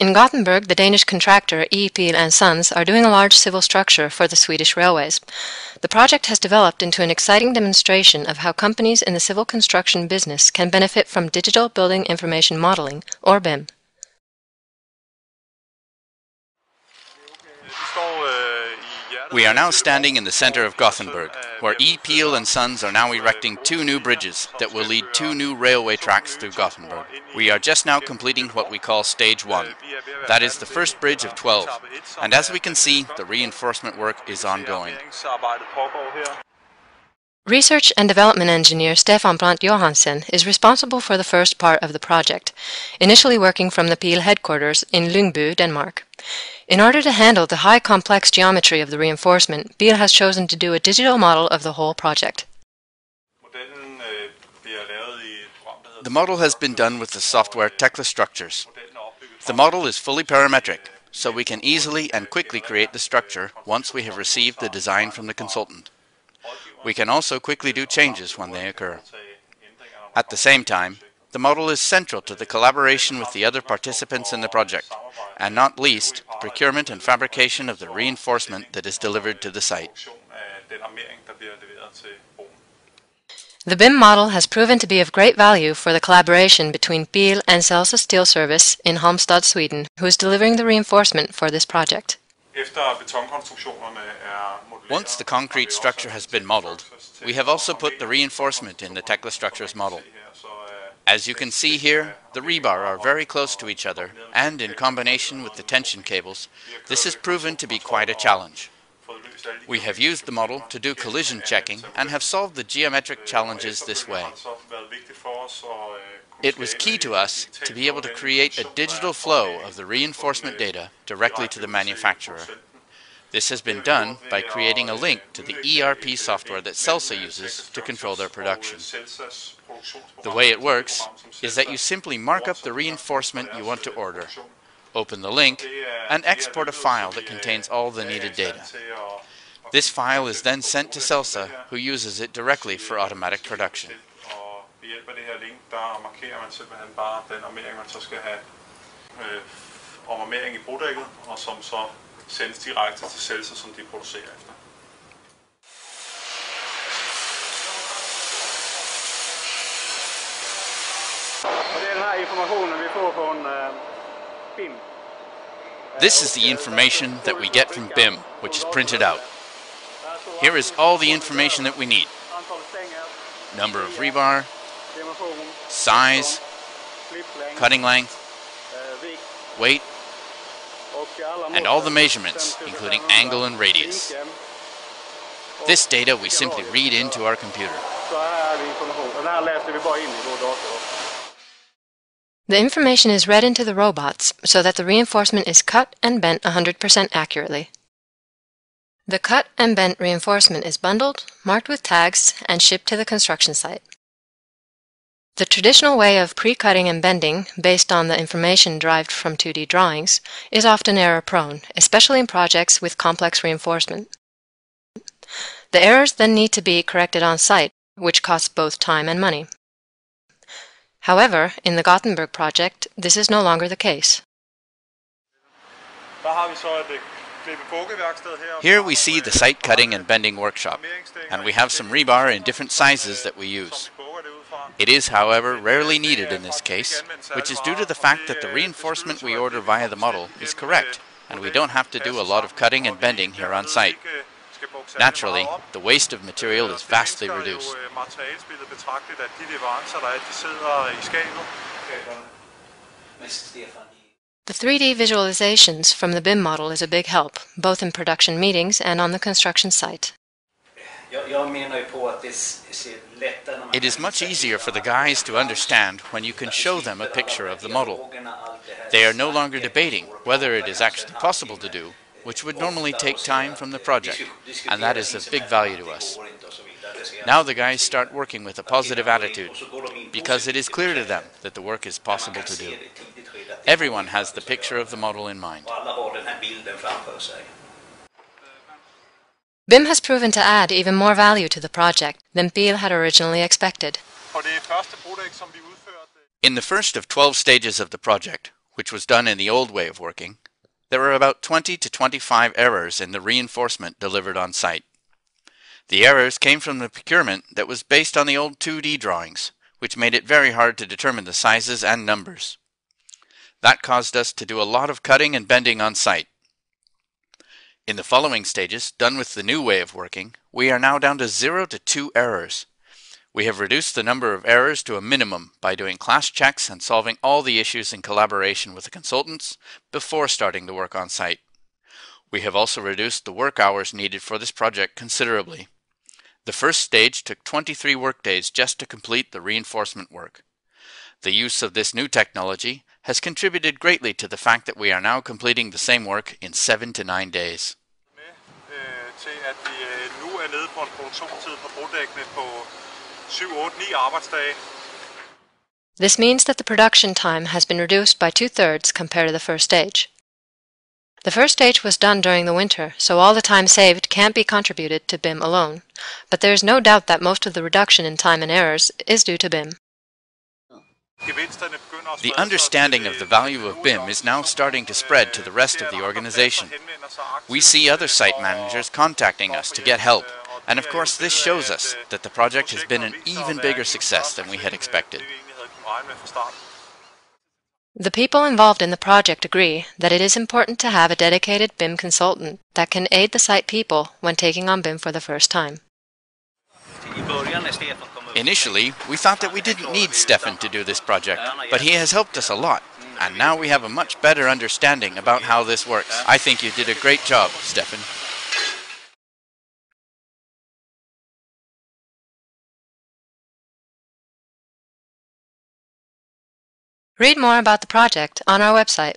In Gothenburg, the Danish contractor Pihl Sons are doing a large civil structure for the Swedish railways. The project has developed into an exciting demonstration of how companies in the civil construction business can benefit from digital building information modeling, or BIM. We are now standing in the center of Gothenburg, where Pihl Sons are now erecting 2 new bridges that will lead 2 new railway tracks through Gothenburg. We are just now completing what we call Stage 1. That is the first bridge of 12, and as we can see, the reinforcement work is ongoing. Research and development engineer Stefan Brandt Johansen is responsible for the first part of the project, initially working from the Pihl headquarters in Lyngby, Denmark. In order to handle the high complex geometry of the reinforcement, Pihl has chosen to do a digital model of the whole project. The model has been done with the software Tekla structures. The model is fully parametric, so we can easily and quickly create the structure once we have received the design from the consultant. We can also quickly do changes when they occur. At the same time, the model is central to the collaboration with the other participants in the project, and not least, the procurement and fabrication of the reinforcement that is delivered to the site. The BIM model has proven to be of great value for the collaboration between Pihl and Celsa Steel Service in Halmstad, Sweden, who is delivering the reinforcement for this project. Once the concrete structure has been modeled, we have also put the reinforcement in the Tekla structures model. As you can see here, the rebar are very close to each other, and in combination with the tension cables, this has proven to be quite a challenge. We have used the model to do collision checking and have solved the geometric challenges this way. It was key to us to be able to create a digital flow of the reinforcement data directly to the manufacturer. This has been done by creating a link to the ERP software that Celsa uses to control their production. The way it works is that you simply mark up the reinforcement you want to order, open the link, and export a file that contains all the needed data. This file is then sent to Celsa, who uses it directly for automatic production. This is the information that we get from BIM, which is printed out. Here is all the information that we need. Number of rebar, size, cutting length, weight, and all the measurements, including angle and radius. This data we simply read into our computer. The information is read into the robots so that the reinforcement is cut and bent 100% accurately. The cut and bent reinforcement is bundled, marked with tags, and shipped to the construction site. The traditional way of pre-cutting and bending, based on the information derived from 2D drawings, is often error-prone, especially in projects with complex reinforcement. The errors then need to be corrected on site, which costs both time and money. However, in the Gothenburg project, this is no longer the case. Here we see the site cutting and bending workshop, and we have some rebar in different sizes that we use. It is, however, rarely needed in this case, which is due to the fact that the reinforcement we order via the model is correct, and we don't have to do a lot of cutting and bending here on site. Naturally, the waste of material is vastly reduced. The 3D visualizations from the BIM model is a big help, both in production meetings and on the construction site. It is much easier for the guys to understand when you can show them a picture of the model. They are no longer debating whether it is actually possible to do, which would normally take time from the project, and that is of big value to us. Now the guys start working with a positive attitude, because it is clear to them that the work is possible to do. Everyone has the picture of the model in mind. BIM has proven to add even more value to the project than Pihl had originally expected. In the first of 12 stages of the project, which was done in the old way of working, there were about 20 to 25 errors in the reinforcement delivered on site. The errors came from the procurement that was based on the old 2D drawings, which made it very hard to determine the sizes and numbers. That caused us to do a lot of cutting and bending on site. In the following stages, done with the new way of working, we are now down to 0 to 2 errors. We have reduced the number of errors to a minimum by doing class checks and solving all the issues in collaboration with the consultants before starting the work on site. We have also reduced the work hours needed for this project considerably. The first stage took 23 workdays just to complete the reinforcement work. The use of this new technology has contributed greatly to the fact that we are now completing the same work in 7 to 9 days. This means that the production time has been reduced by 2/3 compared to the first stage. The first stage was done during the winter, so all the time saved can't be contributed to BIM alone, but there is no doubt that most of the reduction in time and errors is due to BIM. The understanding of the value of BIM is now starting to spread to the rest of the organization. We see other site managers contacting us to get help, and of course this shows us that the project has been an even bigger success than we had expected. The people involved in the project agree that it is important to have a dedicated BIM consultant that can aid the site people when taking on BIM for the first time. Initially, we thought that we didn't need Stefan to do this project, but he has helped us a lot, and now we have a much better understanding about how this works. I think you did a great job, Stefan. Read more about the project on our website.